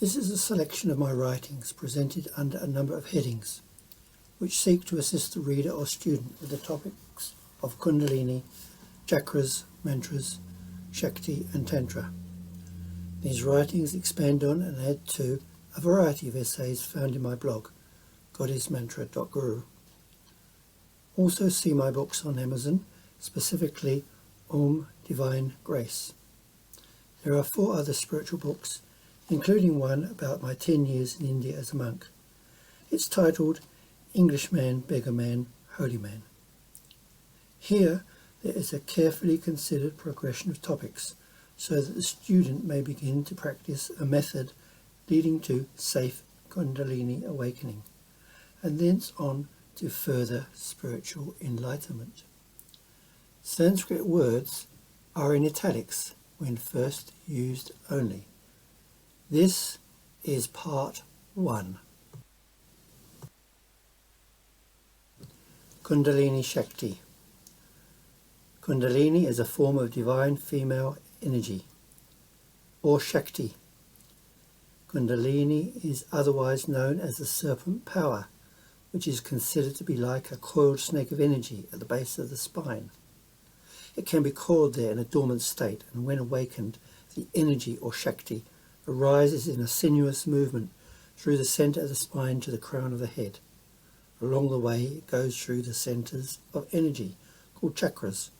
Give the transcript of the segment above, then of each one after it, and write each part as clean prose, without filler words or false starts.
This is a selection of my writings presented under a number of headings, which seek to assist the reader or student with the topics of Kundalini, Chakras, Mantras, Shakti and Tantra. These writings expand on and add to a variety of essays found in my blog, goddessmantra.guru. Also see my books on Amazon, specifically Om Divine Grace. There are 4 other spiritual books, including one about my 10 years in India as a monk. It's titled Englishman, Beggar Man, Holy Man. Here there is a carefully considered progression of topics so that the student may begin to practice a method leading to safe Kundalini awakening, and thence on to further spiritual enlightenment. Sanskrit words are in italics when first used only. This is part 1. Kundalini Shakti. Kundalini is a form of divine female energy, or Shakti. Kundalini is otherwise known as the serpent power, which is considered to be like a coiled snake of energy at the base of the spine. It can be coiled there in a dormant state, and when awakened, the energy, or Shakti, arises in a sinuous movement through the centre of the spine to the crown of the head. Along the way it goes through the centres of energy, called Chakras,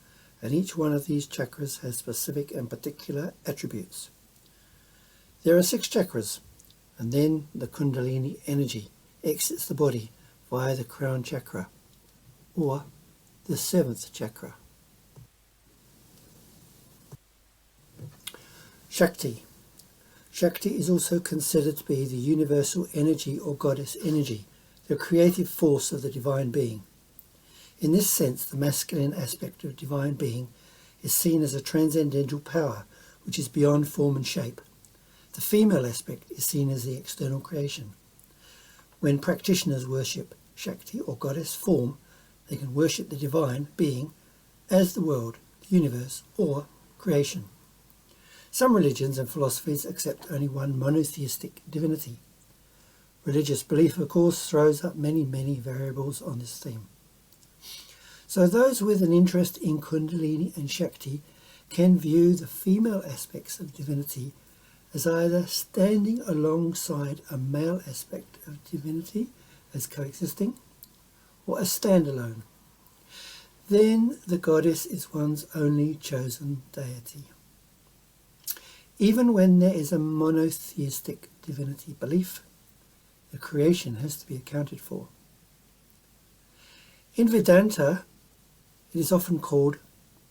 and each one of these chakras has specific and particular attributes. There are 6 chakras, and then the Kundalini energy exits the body via the crown chakra, or the 7th chakra. Shakti. Shakti is also considered to be the universal energy or goddess energy, the creative force of the divine being. In this sense, the masculine aspect of divine being is seen as a transcendental power which is beyond form and shape. The female aspect is seen as the external creation. When practitioners worship Shakti or goddess form, they can worship the divine being as the world, the universe, or creation. Some religions and philosophies accept only one monotheistic divinity. Religious belief, of course, throws up many variables on this theme. So those with an interest in Kundalini and Shakti can view the female aspects of divinity as either standing alongside a male aspect of divinity as coexisting, or as standalone. Then the goddess is one's only chosen deity. Even when there is a monotheistic divinity belief, the creation has to be accounted for. In Vedanta, it is often called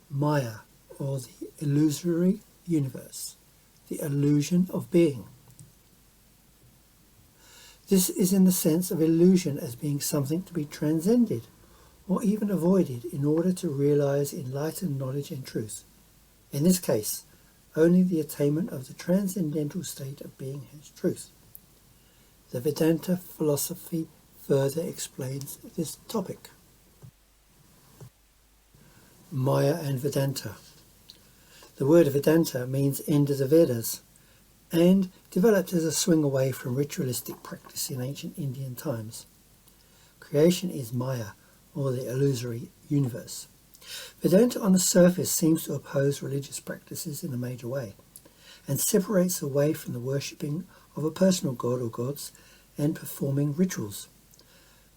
Maya, or the illusory universe, the illusion of being. This is in the sense of illusion as being something to be transcended, or even avoided in order to realize enlightened knowledge and truth. In this case, only the attainment of the transcendental state of being has truth. The Vedanta philosophy further explains this topic. Maya and Vedanta. The word Vedanta means end of the Vedas, and developed as a swing away from ritualistic practice in ancient Indian times. Creation is Maya, or the illusory universe. Vedanta on the surface seems to oppose religious practices in a major way, and separates away from the worshipping of a personal god or gods and performing rituals.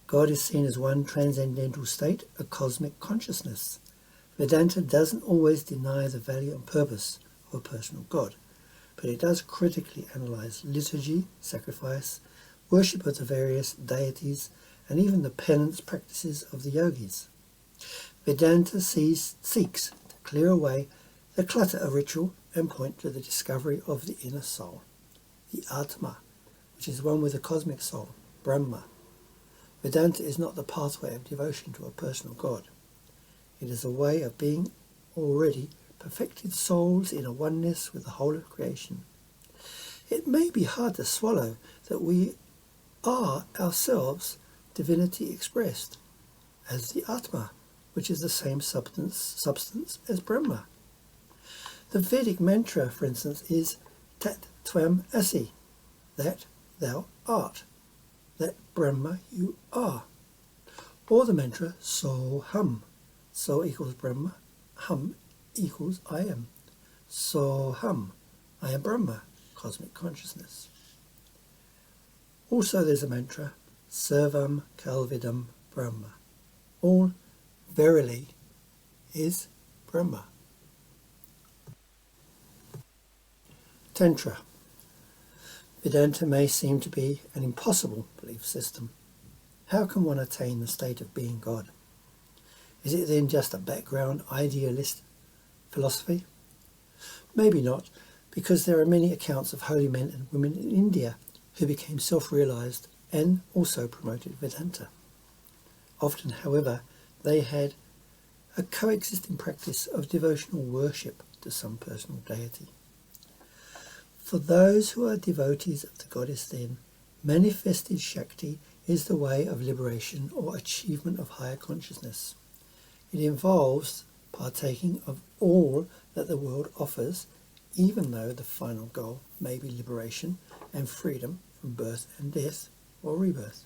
God is seen as one transcendental state, a cosmic consciousness. Vedanta doesn't always deny the value and purpose of a personal god, but it does critically analyze liturgy, sacrifice, worship of the various deities, and even the penance practices of the yogis. Vedanta seeks to clear away the clutter of ritual and point to the discovery of the inner soul, the Atma, which is one with the cosmic soul, Brahma. Vedanta is not the pathway of devotion to a personal god. It is a way of being already perfected souls in a oneness with the whole of creation. It may be hard to swallow that we are ourselves divinity expressed as the Atma, which is the same substance as Brahma. The Vedic mantra, for instance, is Tat Tvam Asi, that thou art, that Brahma you are. Or the mantra So Hum. So equals Brahma, Hum equals I am. So Hum, I am Brahma, cosmic consciousness. Also there's a mantra Sarvam Kalvidam Brahma. All verily is Brahma. Tantra. Vedanta may seem to be an impossible belief system. How can one attain the state of being God? Is it then just a background idealist philosophy? Maybe not, because there are many accounts of holy men and women in India who became self-realized and also promoted Vedanta. Often, however, they had a coexisting practice of devotional worship to some personal deity. For those who are devotees of the goddess then, manifested Shakti is the way of liberation or achievement of higher consciousness. It involves partaking of all that the world offers, even though the final goal may be liberation and freedom from birth and death or rebirth.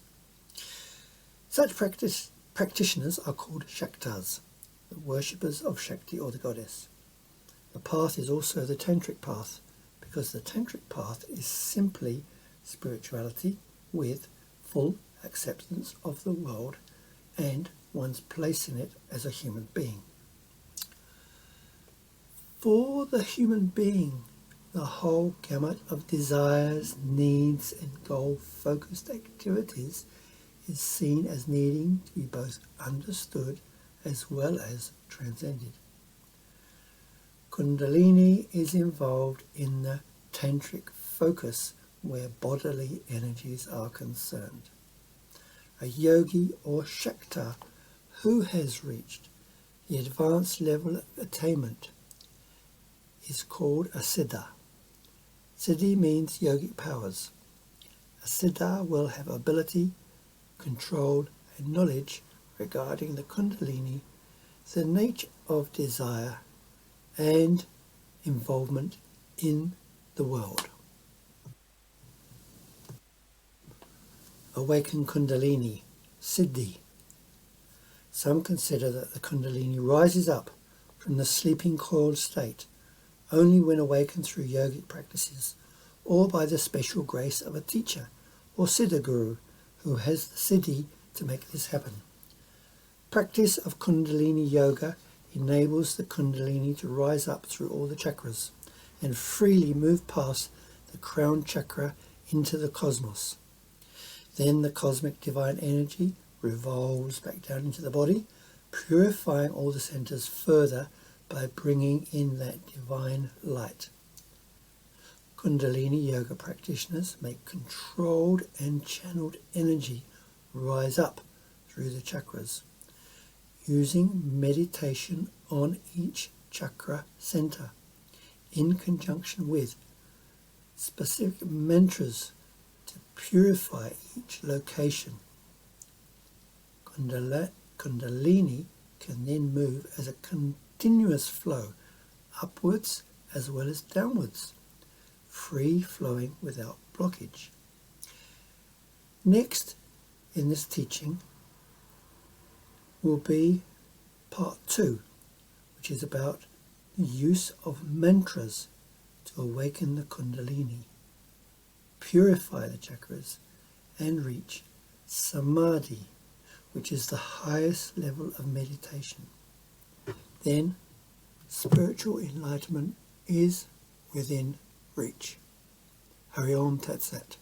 Such practitioners are called Shaktas, the worshippers of Shakti or the goddess. The path is also the Tantric path, because the Tantric path is simply spirituality with full acceptance of the world and one's place in it as a human being. For the human being, the whole gamut of desires, needs and goal-focused activities is seen as needing to be both understood as well as transcended. Kundalini is involved in the Tantric focus where bodily energies are concerned. A yogi or Shakta who has reached the advanced level of attainment is called a Siddha. Siddhi means yogic powers. A Siddha will have ability, control and knowledge regarding the Kundalini, the nature of desire and involvement in the world. Awakened Kundalini, Siddhi. Some consider that the Kundalini rises up from the sleeping coiled state only when awakened through yogic practices or by the special grace of a teacher or Siddha Guru who has the Siddhi to make this happen. Practice of Kundalini Yoga enables the Kundalini to rise up through all the chakras and freely move past the crown chakra into the cosmos. Then the cosmic divine energy revolves back down into the body, purifying all the centers further by bringing in that divine light. Kundalini Yoga practitioners make controlled and channeled energy rise up through the chakras, using meditation on each chakra center in conjunction with specific mantras to purify each location. Kundalini can then move as a continuous flow upwards as well as downwards, free flowing without blockage. Next in this teaching will be part 2, which is about the use of mantras to awaken the Kundalini, purify the chakras and reach Samadhi, which is the highest level of meditation. Then spiritual enlightenment is within reach. Hari Om Tat Sat.